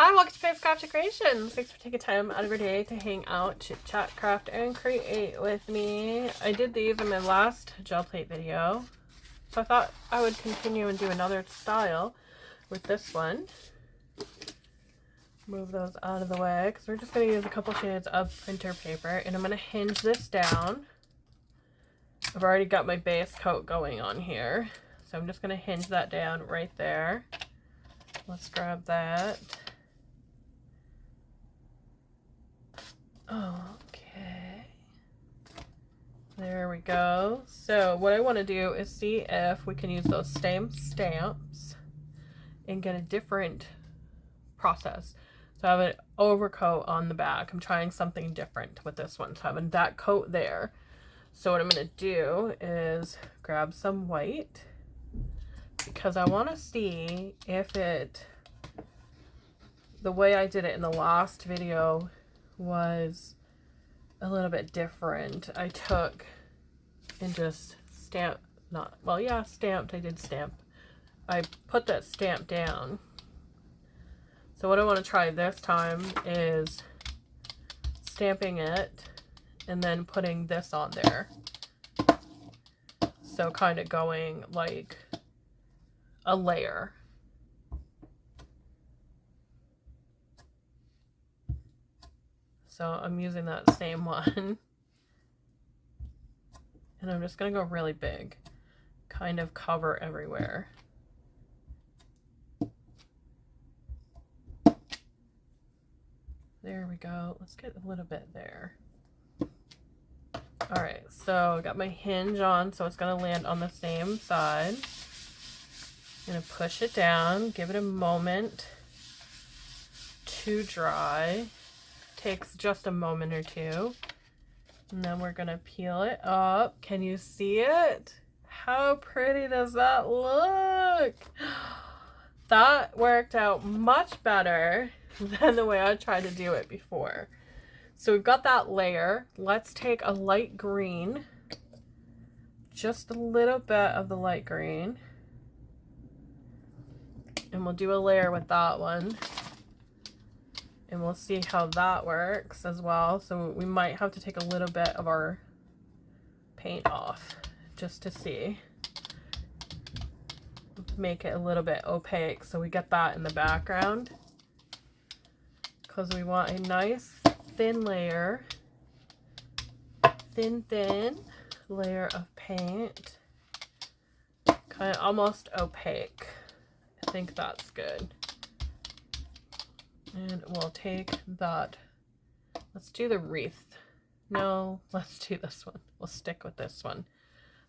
Hi, welcome to Favorite Craft Creations. Thanks for taking time out of your day to hang out, chit chat, craft, and create with me. I did these in my last gel plate video, so I thought I would continue and do another style with this one. Move those out of the way because we're just going to use a couple shades of printer paper, and I'm going to hinge this down. I've already got my base coat going on here, so I'm just going to hinge that down right there. Let's grab that. Okay, there we go. So what I want to do is see if we can use those same stamps and get a different process. So I have an overcoat on the back. I'm trying something different with this one. So having that coat there. So what I'm going to do is grab some white because I want to see if the way I did it in the last video was a little bit different. I took and just stamped, stamped. I did stamp. I put that stamp down. So what I want to try this time is stamping it and then putting this on there. So kind of going like a layer. So I'm using that same one. And I'm just going to go really big. Kind of cover everywhere. There we go. Let's get a little bit there. Alright, so I got my hinge on, so it's going to land on the same side. I'm going to push it down, give it a moment to dry. Takes just a moment or two. And then we're going to peel it up. Can you see it? How pretty does that look? That worked out much better than the way I tried to do it before. So we've got that layer. Let's take a light green. Just a little bit of the light green. And we'll do a layer with that one. And we'll see how that works as well. So we might have to take a little bit of our paint off just to see. Make it a little bit opaque so we get that in the background. Because we want a nice thin layer. Thin layer of paint. Kind of almost opaque. I think that's good. And we'll take that. Let's do the wreath. No, let's do this one. We'll stick with this one.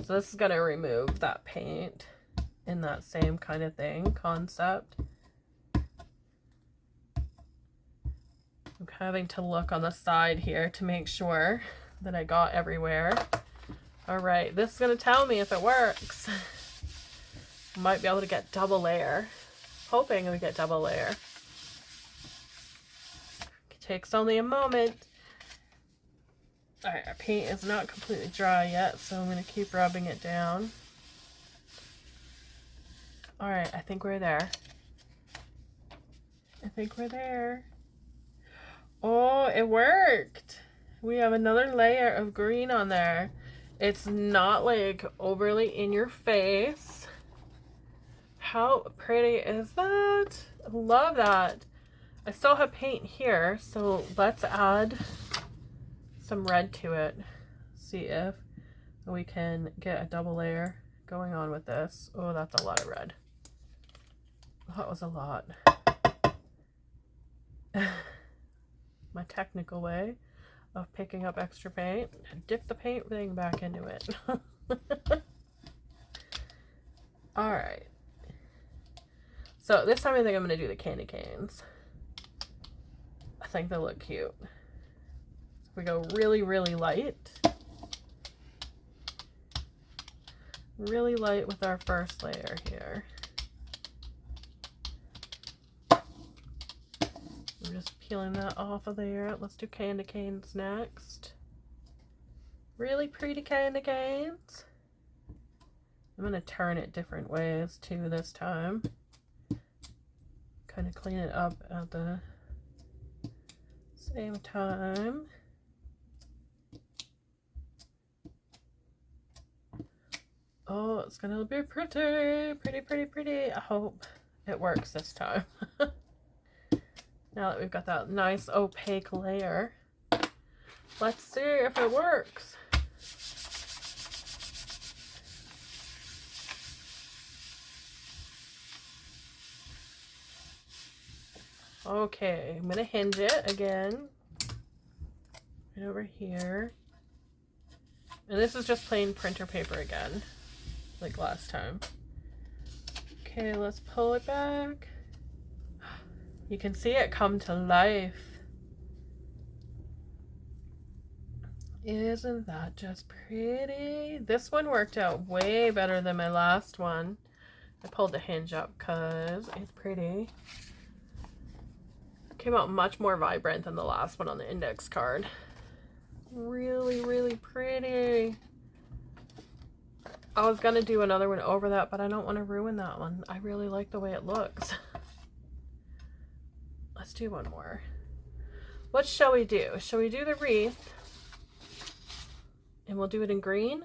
So this is going to remove that paint in that same kind of thing, concept. I'm having to look on the side here to make sure that I got everywhere. All right, this is going to tell me if it works. Might be able to get double layer. Hoping we get double layer. Takes only a moment. Alright, our paint is not completely dry yet, so I'm going to keep rubbing it down. Alright, I think we're there. I think we're there. Oh, it worked! We have another layer of green on there. It's not like overly in your face. How pretty is that? I love that. I still have paint here, so let's add some red to it. See if we can get a double layer going on with this. Oh, that's a lot of red. That was a lot. My technical way of picking up extra paint. Dip the paint thing back into it. Alright. So this time I think I'm going to do the candy canes. I think they look cute. We go really, really light. Really light with our first layer here. I'm just peeling that off of there. Let's do candy canes next. Really pretty candy canes. I'm going to turn it different ways too this time. kind of clean it up at the same time. Oh, it's gonna be pretty, pretty, pretty, pretty. I hope it works this time. Now that we've got that nice opaque layer, let's see if it works. Okay, I'm gonna hinge it again, right over here. And this is just plain printer paper again, like last time. Okay, let's pull it back. You can see it come to life. Isn't that just pretty? This one worked out way better than my last one. I pulled the hinge up because it's pretty. Came out much more vibrant than the last one on the index card. Really, really pretty. I was gonna do another one over that, but I don't want to ruin that one. I really like the way it looks. Let's do one more. What shall we do? Shall we do the wreath? And we'll do it in green.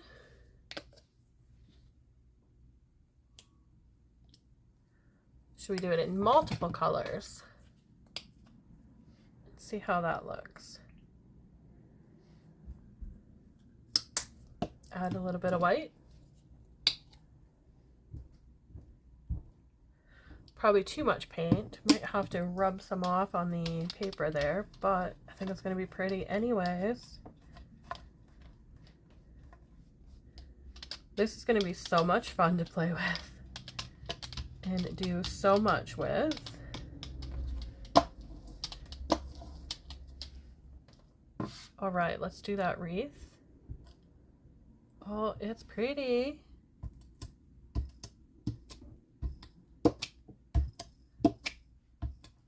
Should we do it in multiple colors? Let's see how that looks. Add a little bit of white. Probably too much paint. Might have to rub some off on the paper there, but I think it's going to be pretty anyways. This is going to be so much fun to play with and do so much with. All right, let's do that wreath. Oh, it's pretty.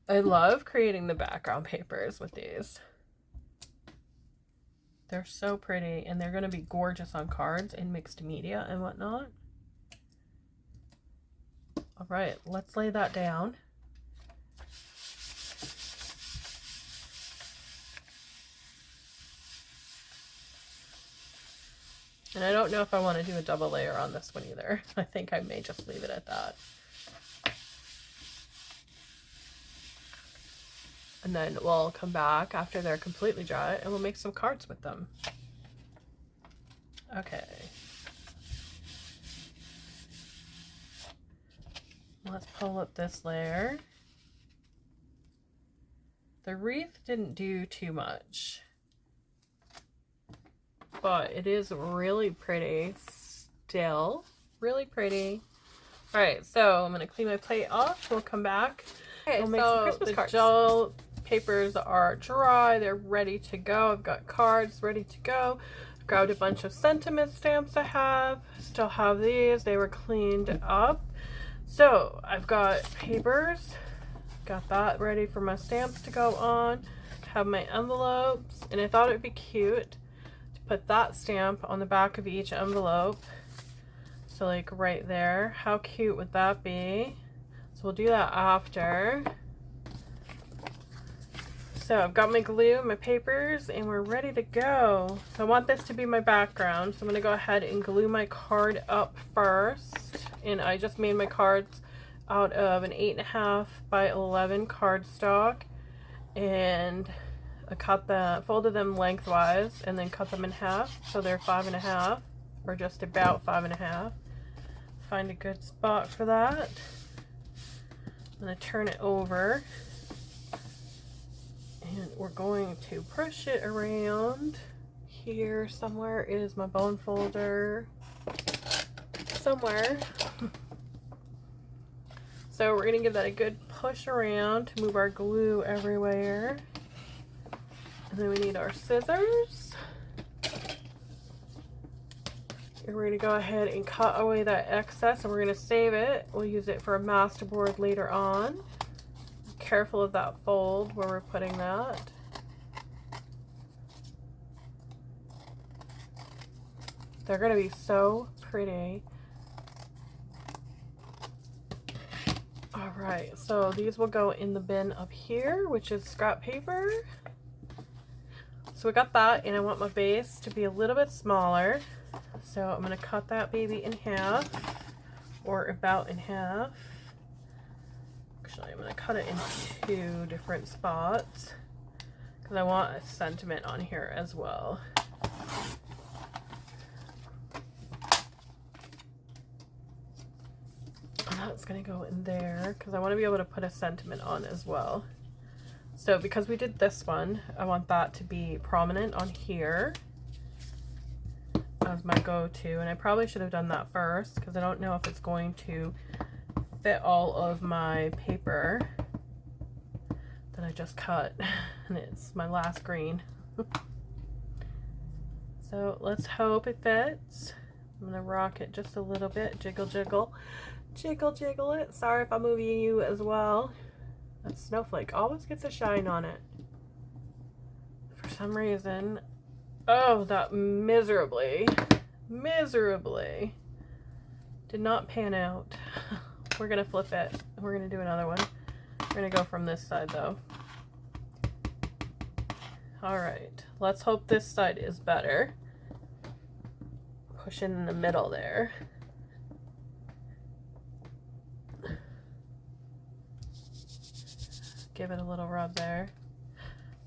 I love creating the background papers with these. They're so pretty, and they're going to be gorgeous on cards and mixed media and whatnot. All right, let's lay that down. And I don't know if I want to do a double layer on this one either. I think I may just leave it at that. And then we'll come back after they're completely dry and we'll make some cards with them. Okay. Let's pull up this layer. The wreath didn't do too much, but it is really pretty still. Really pretty. All right, so I'm gonna clean my plate off. We'll come back. Okay, we'll make some Christmas cards. Gel papers are dry. They're ready to go. I've got cards ready to go. I've grabbed a bunch of sentiment stamps I have. Still have these. They were cleaned up. So I've got papers. Got that ready for my stamps to go on. Have my envelopes. And I thought it'd be cute to put that stamp on the back of each envelope. So like right there. How cute would that be? So we'll do that after. So I've got my glue, my papers, and we're ready to go. So I want this to be my background. So I'm going to go ahead and glue my card up first. And I just made my cards out of an 8.5 by 11 cardstock. And I folded them lengthwise and then cut them in half. So they're 5.5, or just about 5.5. Find a good spot for that. I'm going to turn it over. And we're going to push it around. Here somewhere is my bone folder. Somewhere. So we're going to give that a good push around to move our glue everywhere. And then we need our scissors. And we're going to go ahead and cut away that excess, and we're going to save it. We'll use it for a masterboard later on. Careful of that fold where we're putting that. They're going to be so pretty. All right, so these will go in the bin up here, which is scrap paper. So we got that, and I want my base to be a little bit smaller. So I'm going to cut that baby in half, or about in half. Actually, I'm going to cut it in 2 different spots because I want a sentiment on here as well. And that's going to go in there because I want to be able to put a sentiment on as well. So because we did this one, I want that to be prominent on here as my go-to. And I probably should have done that first because I don't know if it's going to fit all of my paper that I just cut. And it's my last green. So let's hope it fits. I'm going to rock it just a little bit. Jiggle, jiggle. Jiggle, jiggle it. Sorry if I'm moving you as well. That snowflake always gets a shine on it. For some reason. Oh, that miserably did not pan out. We're going to flip it. We're going to do another one. We're going to go from this side though. Alright, let's hope this side is better. Push in the middle there. Give it a little rub there.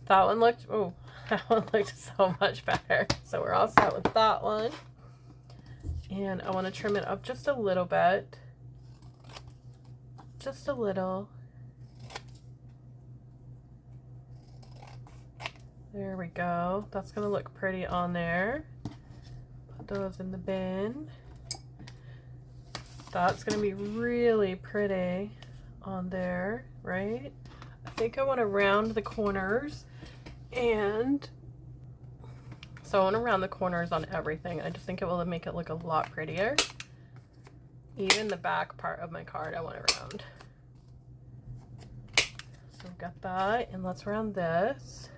That one looked, oh, that one looked so much better. So we're all set with that one. And I want to trim it up just a little bit. Just a little. There we go. That's going to look pretty on there. Put those in the bin. That's going to be really pretty on there, right? I think I want to round the corners, and so I want to round the corners on everything. I just think it will make it look a lot prettier. Even the back part of my card I want to round. So we've got that, and let's round this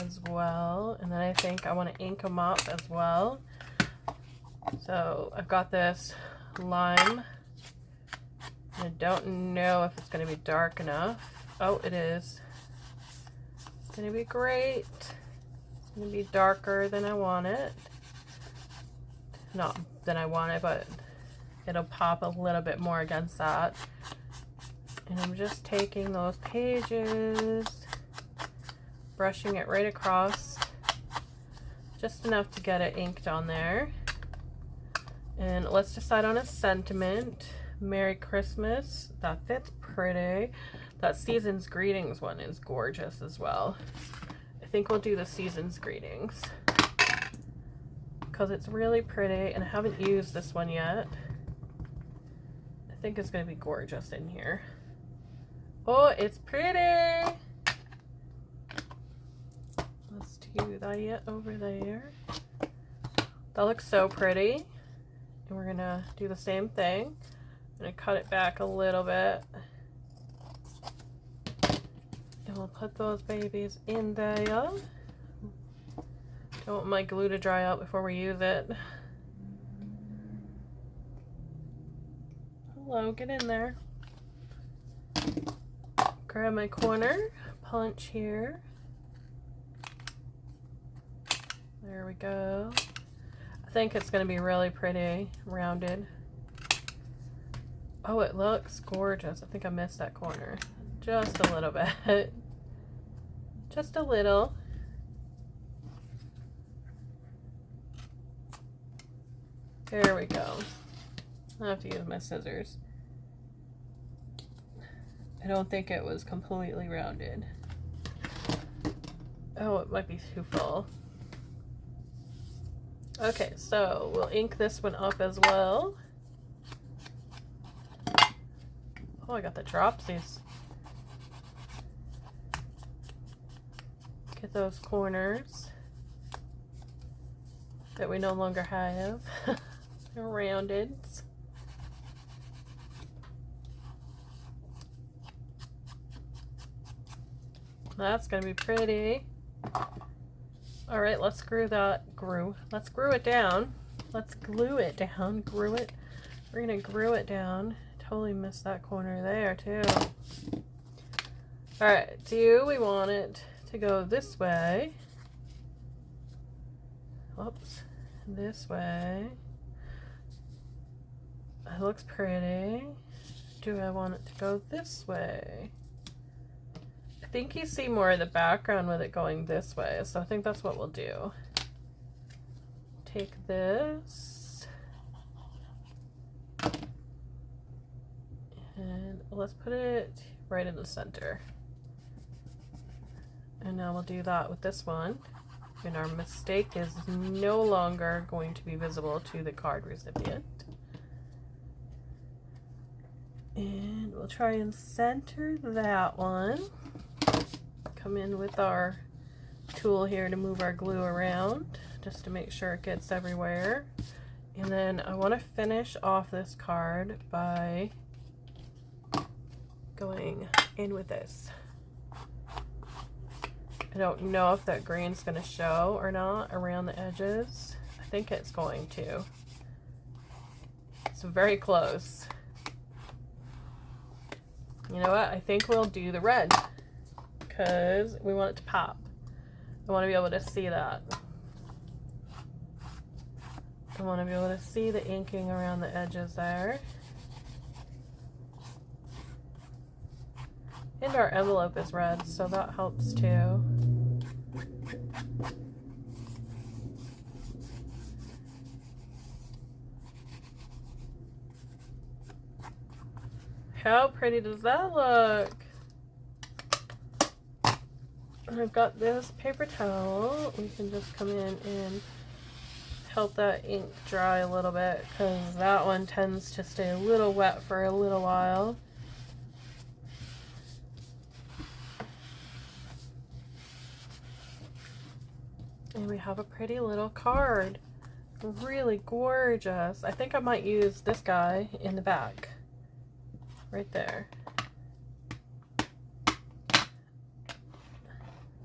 as well. And then I think I want to ink them up as well. So I've got this lime. I don't know if it's going to be dark enough. Oh, it is. It's going to be great. It's going to be darker than I want it. Not than I want it, but it'll pop a little bit more against that. And I'm just taking those pages, brushing it right across, just enough to get it inked on there. And let's decide on a sentiment. Merry Christmas. That fits pretty. That Season's Greetings one is gorgeous as well. I think we'll do the Season's Greetings because it's really pretty, and I haven't used this one yet. I think it's going to be gorgeous in here. Oh, it's pretty. Let's do that over there. That looks so pretty. And we're going to do the same thing. I'm going to cut it back a little bit. And we'll put those babies in there. Don't want my glue to dry out before we use it. Hello, get in there. Grab my corner, punch here. There we go. I think it's going to be really pretty, rounded. Oh, it looks gorgeous. I think I missed that corner. Just a little bit. Just a little. There we go. I have to use my scissors. I don't think it was completely rounded. Oh, it might be too full. Okay, so we'll ink this one up as well. Oh, I got the dropsies. Get those corners that we no longer have. They're rounded. That's gonna be pretty. All right, let's screw that Let's screw it down. Let's glue it down. Glue it. We're gonna glue it down totally missed that corner there too. Alright, do we want it to go this way? Whoops. This way. It looks pretty. Do I want it to go this way? I think you see more of the background with it going this way, so I think that's what we'll do. Take this and let's put it right in the center. And now we'll do that with this one. And our mistake is no longer going to be visible to the card recipient. And we'll try and center that one. Come in with our tool here to move our glue around, just to make sure it gets everywhere. And then I want to finish off this card by going in with this. I don't know if that green's going to show or not around the edges. I think it's going to. It's very close. You know what? I think we'll do the red because we want it to pop. I want to be able to see that. I want to be able to see the inking around the edges there. And our envelope is red, so that helps too. How pretty does that look? I've got this paper towel. We can just come in and help that ink dry a little bit because that one tends to stay a little wet for a little while. And we have a pretty little card. Really gorgeous. I think I might use this guy in the back. Right there.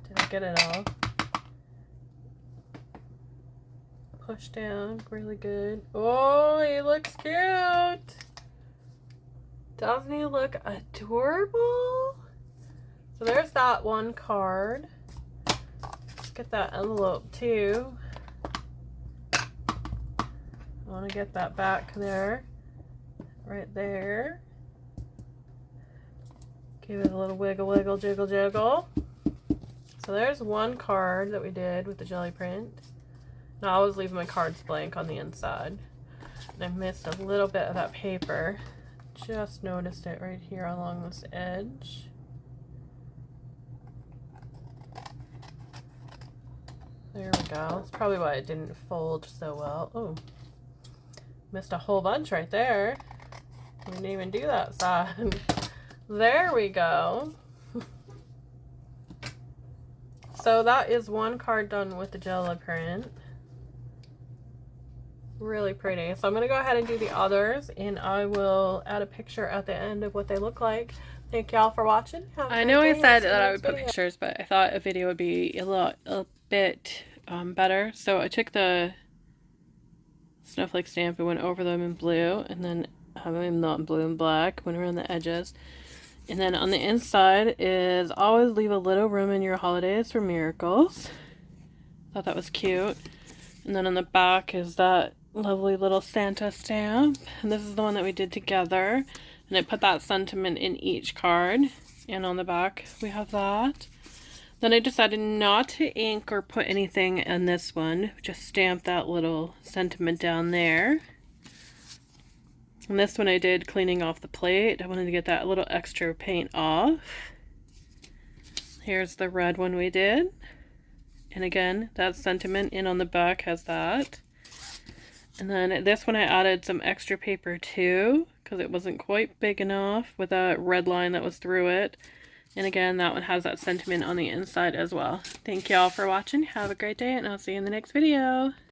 Did I get it all? Push down, really good. Oh, he looks cute. Doesn't he look adorable? So there's that one card. Let's get that envelope too. I want to get that back there. Right there. Give it a little wiggle, wiggle, jiggle, jiggle. So there's one card that we did with the jelly print. And I always leave my cards blank on the inside. And I missed a little bit of that paper. Just noticed it right here along this edge. There we go. That's probably why it didn't fold so well. Oh, missed a whole bunch right there. We didn't even do that side. There we go. So that is one card done with the Gelli print. Really pretty. So I'm going to go ahead and do the others, and I will add a picture at the end of what they look like. Thank y'all for watching. I know I said that I would put pictures, but I thought a video would be a bit better. So I took the snowflake stamp and went over them in blue, and then I'm not in blue and black, went around the edges. And then on the inside is always leave a little room in your holidays for miracles. Thought that was cute. And then on the back is that lovely little Santa stamp. And this is the one that we did together. And I put that sentiment in each card. And on the back we have that. Then I decided not to ink or put anything in this one. Just stamp that little sentiment down there. And this one I did cleaning off the plate. I wanted to get that little extra paint off. Here's the red one we did. And again, that sentiment in on the back has that. And then this one I added some extra paper too, because it wasn't quite big enough with a red line that was through it. And again, that one has that sentiment on the inside as well. Thank y'all for watching. Have a great day, and I'll see you in the next video.